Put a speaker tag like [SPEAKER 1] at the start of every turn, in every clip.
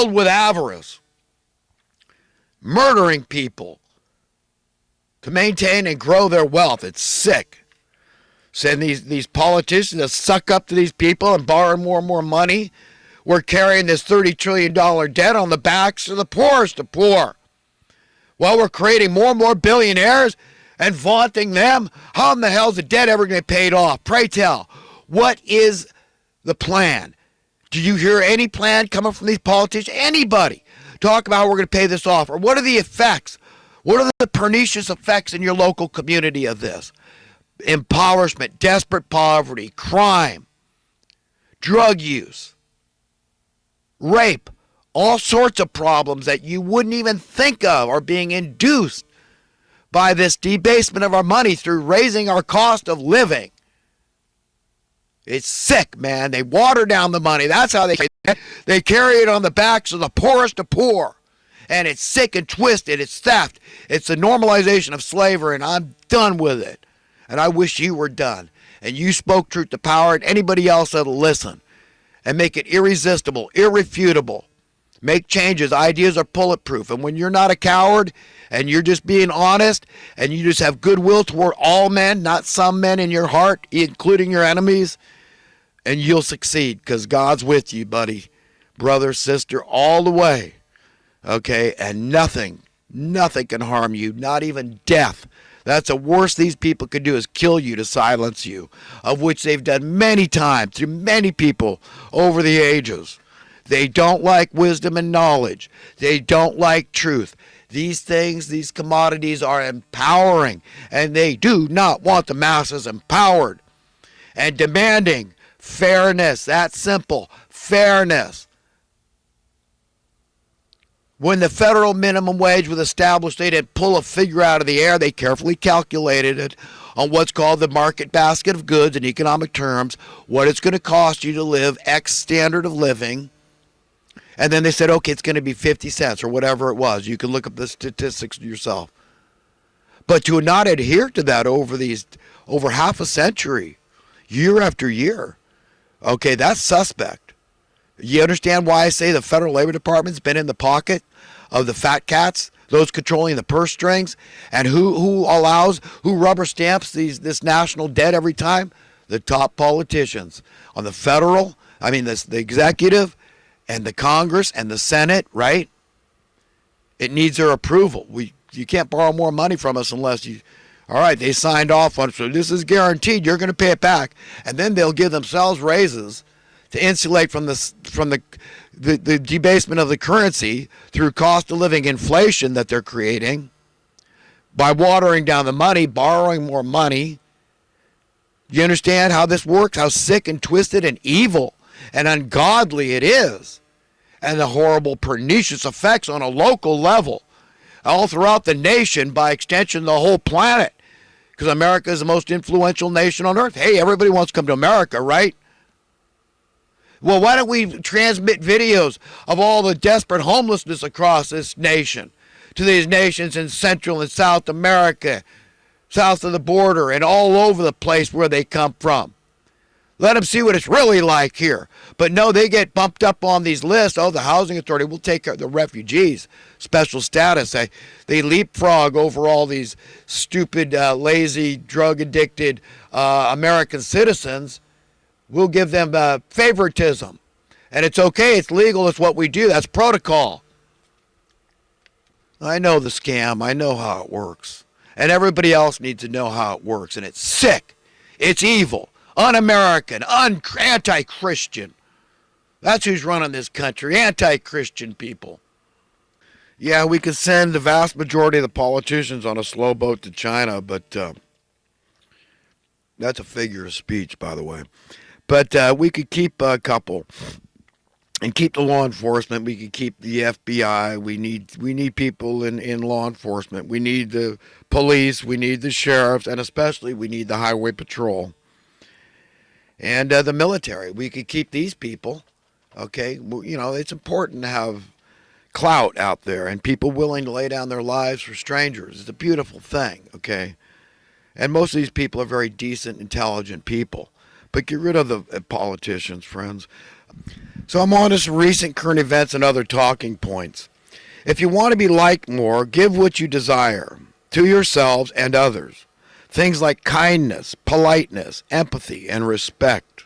[SPEAKER 1] filled with avarice, murdering people to maintain and grow their wealth. It's sick. Send these politicians to suck up to these people and borrow more and more money. We're carrying this $30 trillion debt on the backs of the poorest of poor. While we're creating more and more billionaires and vaunting them, how in the hell is the debt ever going to get paid off? Pray tell, what is the plan? Do you hear any plan coming from these politicians? Anybody talk about how we're going to pay this off? Or what are the effects? What are the pernicious effects in your local community of this? Impoverishment, desperate poverty, crime, drug use, rape, all sorts of problems that you wouldn't even think of are being induced by this debasement of our money through raising our cost of living. It's sick, man. They water down the money. That's how they carry it on the backs of the poorest of poor. And it's sick and twisted. It's theft. It's the normalization of slavery, and I'm done with it. And I wish you were done. And you spoke truth to power, and anybody else that'll listen. And make it irresistible, irrefutable. Make changes. Ideas are bulletproof. And when you're not a coward, and you're just being honest, and you just have goodwill toward all men, not some men in your heart, including your enemies, and you'll succeed, because God's with you, buddy, brother, sister, all the way. Okay, and nothing can harm you, not even death. That's the worst these people could do, is kill you to silence you, of which they've done many times through many people over the ages. They don't like wisdom and knowledge. They don't like truth. These things, these commodities are empowering, and they do not want the masses empowered and demanding fairness. That's simple, fairness. When the federal minimum wage was established, they didn't pull a figure out of the air. They carefully calculated it on what's called the market basket of goods in economic terms, what it's going to cost you to live, X standard of living. And then they said, okay, it's going to be 50 cents or whatever it was. You can look up the statistics yourself. But to not adhere to that over half a century, year after year, okay, that's suspect. You understand why I say the Federal Labor Department's been in the pocket of the fat cats, those controlling the purse strings, and who rubber stamps this national debt every time? The top politicians on the federal, the executive, and the Congress and the Senate, right? It needs their approval. You can't borrow more money from us unless you, all right, they signed off on it, so this is guaranteed, you're going to pay it back. And then they'll give themselves raises to insulate from the debasement of the currency through cost of living inflation that they're creating by watering down the money, borrowing more money. You understand how this works, how sick and twisted and evil and ungodly it is, and the horrible pernicious effects on a local level all throughout the nation, by extension the whole planet, because America is the most influential nation on earth. Hey, everybody wants to come to America, right? Well, why don't we transmit videos of all the desperate homelessness across this nation to these nations in Central and South America, south of the border, and all over the place where they come from. Let them see what it's really like here. But no, they get bumped up on these lists. Oh, the housing authority will take care of the refugees, special status. They leapfrog over all these stupid, lazy, drug-addicted American citizens. We'll give them favoritism. And it's okay. It's legal. It's what we do. That's protocol. I know the scam. I know how it works. And everybody else needs to know how it works. And it's sick. It's evil. Un-American. Anti-Christian. That's who's running this country. Anti-Christian people. Yeah, we could send the vast majority of the politicians on a slow boat to China, but that's a figure of speech, by the way. But we could keep a couple and keep the law enforcement. We could keep the FBI. We need people in law enforcement. We need the police. We need the sheriffs. And especially we need the highway patrol. And the military. We could keep these people. Okay? You know, it's important to have clout out there and people willing to lay down their lives for strangers. It's a beautiful thing. Okay? And most of these people are very decent, intelligent people. But get rid of the politicians, friends. So I'm on to some recent current events and other talking points. If you want to be liked more, give what you desire to yourselves and others. Things like kindness, politeness, empathy, and respect.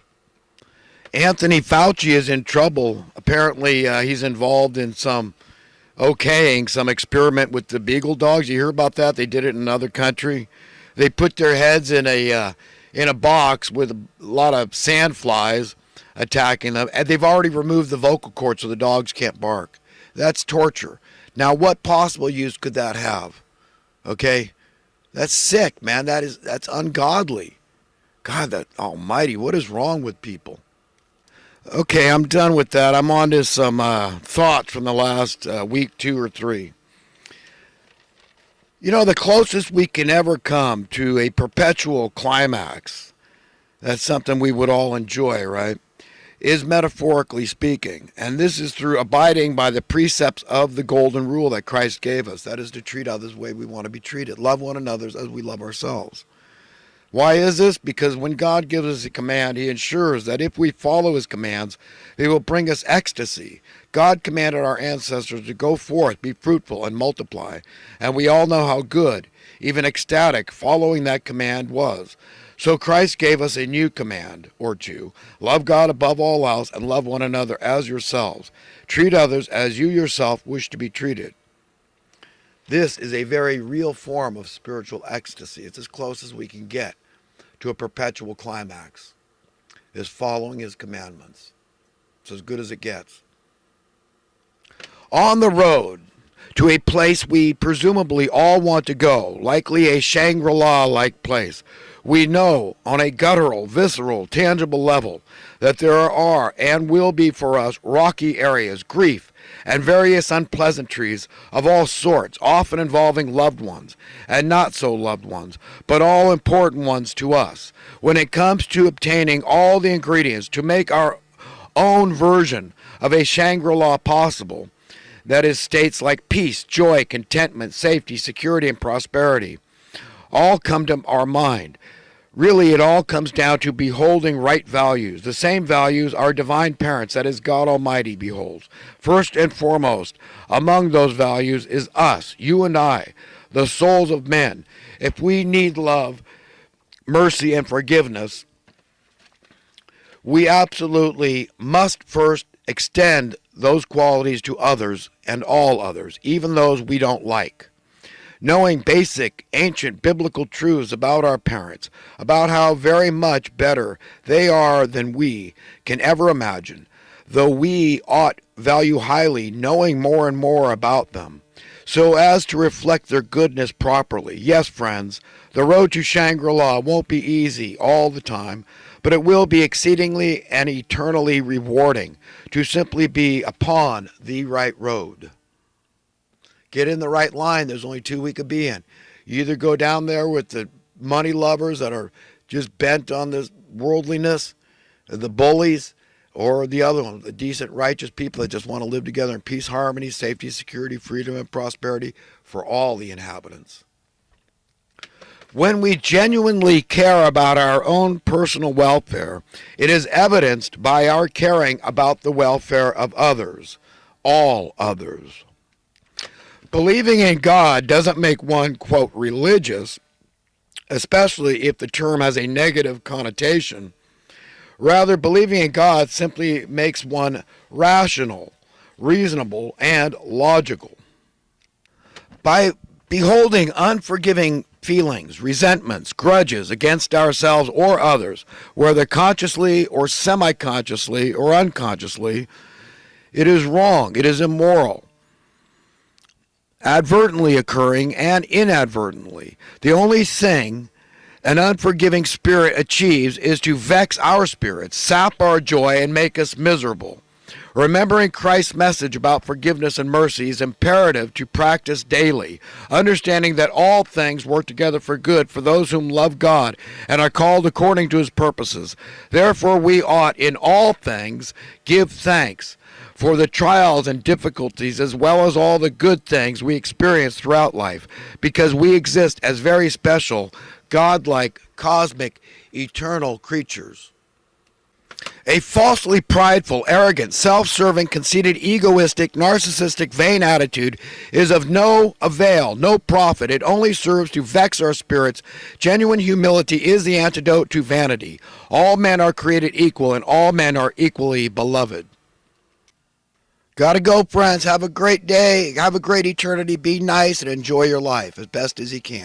[SPEAKER 1] Anthony Fauci is in trouble. Apparently, he's involved in some some experiment with the beagle dogs. You hear about that? They did it in another country. They put their heads in a box with a lot of sand flies attacking them, and they've already removed the vocal cords so the dogs can't bark. That's torture. Now, what possible use could that have? Okay, that's sick, man. That's ungodly. God, that almighty, what is wrong with people? Okay, I'm done with that. I'm on to some thoughts from the last week, 2 or 3. You know, the closest we can ever come to a perpetual climax, that's something we would all enjoy, right, is metaphorically speaking. And this is through abiding by the precepts of the golden rule that Christ gave us. That is to treat others the way we want to be treated. Love one another as we love ourselves. Why is this? Because when God gives us a command, he ensures that if we follow his commands, they will bring us ecstasy. God commanded our ancestors to go forth, be fruitful, and multiply. And we all know how good, even ecstatic, following that command was. So Christ gave us a new command, or two. Love God above all else, and love one another as yourselves. Treat others as you yourself wish to be treated. This is a very real form of spiritual ecstasy. It's as close as we can get to a perpetual climax, is following his commandments. It's as good as it gets. On the road to a place we presumably all want to go, likely a Shangri-La-like place, we know on a guttural, visceral, tangible level that there are and will be for us rocky areas, grief, and various unpleasantries of all sorts, often involving loved ones and not so loved ones, but all important ones to us. When it comes to obtaining all the ingredients to make our own version of a Shangri-La possible, that is, states like peace, joy, contentment, safety, security, and prosperity, all come to our mind. Really, it all comes down to beholding right values, the same values our divine parents, that is God Almighty, beholds. First and foremost, among those values is us, you and I, the souls of men. If we need love, mercy, and forgiveness, we absolutely must first extend those qualities to others and all others, even those we don't like. Knowing basic, ancient biblical truths about our parents, about how very much better they are than we can ever imagine, though we ought value highly knowing more and more about them, so as to reflect their goodness properly. Yes, friends, the road to Shangri-La won't be easy all the time, but it will be exceedingly and eternally rewarding to simply be upon the right road. Get in the right line. There's only 2 we could be in. You either go down there with the money lovers that are just bent on this worldliness, the bullies, or the other one, the decent, righteous people that just want to live together in peace, harmony, safety, security, freedom, and prosperity for all the inhabitants. When we genuinely care about our own personal welfare, it is evidenced by our caring about the welfare of others, all others. Believing in God doesn't make one, quote, religious, especially if the term has a negative connotation. Rather, believing in God simply makes one rational, reasonable, and logical. By beholding unforgiving feelings, resentments, grudges against ourselves or others, whether consciously or semi-consciously or unconsciously, it is wrong, it is immoral, advertently occurring and inadvertently. The only thing an unforgiving spirit achieves is to vex our spirits, sap our joy, and make us miserable. Remembering Christ's message about forgiveness and mercy is imperative to practice daily, understanding that all things work together for good for those whom love God and are called according to his purposes. Therefore, we ought in all things give thanks for the trials and difficulties as well as all the good things we experience throughout life, because we exist as very special, godlike, cosmic, eternal creatures. A falsely prideful, arrogant, self-serving, conceited, egoistic, narcissistic, vain attitude is of no avail, no profit. It only serves to vex our spirits. Genuine humility is the antidote to vanity. All men are created equal, and all men are equally beloved. Gotta go, friends. Have a great day. Have a great eternity. Be nice and enjoy your life as best as you can.